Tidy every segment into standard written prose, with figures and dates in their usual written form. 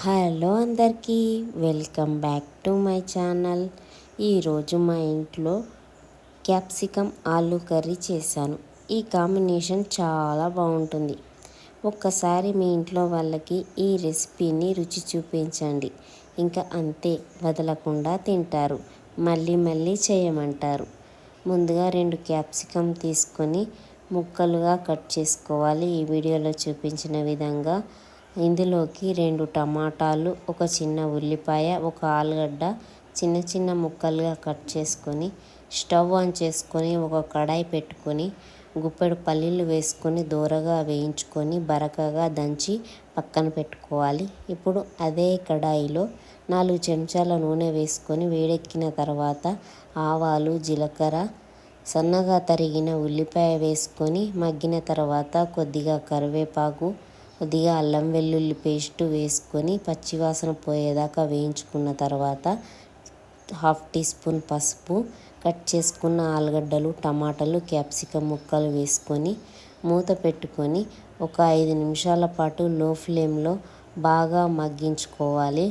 Hello అందరికీ welcome back to my channel. ఈరోజు మా ఇంట్లో క్యాప్సికమ్ ఆలు కర్రీ చేశాను. ఈ కాంబినేషన్ చాలా బాగుంటుంది. ఒక్కసారి మీ ఇంట్లో వాళ్ళకి ఈ రెసిపీని రుచి చూపించండి. ఇంకా అంతే వదలకుండా తింటారు. మళ్ళీ మళ్ళీ చేయమంటారు. ముందుగా 2 క్యాప్సికమ్ తీసుకొని ముక్కలుగా కట్ చేసుకోవాలి. ఈ వీడియోలో చూపించిన విధంగా. ఇందులోకి 2 టమాటాలు, ఒక చిన్న ఉల్లిపాయ, ఒక ఆలుగడ్డ చిన్న చిన్న ముక్కలుగా కట్ చేసుకొని స్టవ్ ఆన్ చేసుకొని ఒక కడాయి పెట్టుకొని గుప్పెడు పల్లీలు వేసుకొని దోరగా వేయించుకొని బరకగా దంచి పక్కన పెట్టుకోవాలి. ఇప్పుడు అదే కడాయిలో 4 చెంచాల నూనె వేసుకొని వేడెక్కిన తర్వాత ఆవాలు, జీలకర్ర, సన్నగా తరిగిన ఉల్లిపాయ వేసుకొని మగ్గిన తర్వాత కొద్దిగా కరివేపాకు, కొద్దిగా అల్లం వెల్లుల్లి పేస్టు వేసుకొని పచ్చివాసన పోయేదాకా వేయించుకున్న తర్వాత 1/2 టీ స్పూన్ పసుపు, కట్ చేసుకున్న ఆలుగడ్డలు, టమాటాలు, క్యాప్సికమ్ ముక్కలు వేసుకొని మూత పెట్టుకొని ఒక 5 నిమిషాల పాటు లో ఫ్లేమ్లో బాగా మగ్గించుకోవాలి.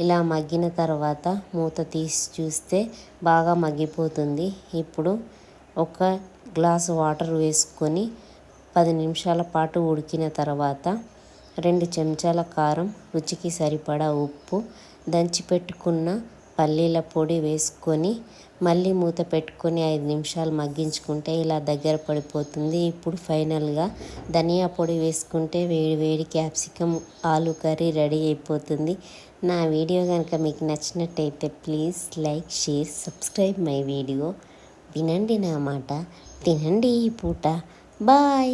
ఇలా మగ్గిన తర్వాత మూత తీసి చూస్తే బాగా మగ్గిపోతుంది. ఇప్పుడు ఒక గ్లాసు వాటర్ వేసుకొని 10 నిమిషాల పాటు ఉడికిన తర్వాత 2 చెంచాల కారం, రుచికి సరిపడా ఉప్పు, దంచి పెట్టుకున్న పల్లీల పొడి వేసుకొని మళ్ళీ మూత పెట్టుకొని 5 నిమిషాలు మగ్గించుకుంటే ఇలా దగ్గర పడిపోతుంది. ఇప్పుడు ఫైనల్గా ధనియా పొడి వేసుకుంటే వేడి వేడి క్యాప్సికమ్ ఆలు కర్రీ రెడీ అయిపోతుంది. నా వీడియో కనుక మీకు నచ్చినట్టయితే please like, share, subscribe my video. వినండి నా మాట, తినండి ఈ పూట. బాయ్.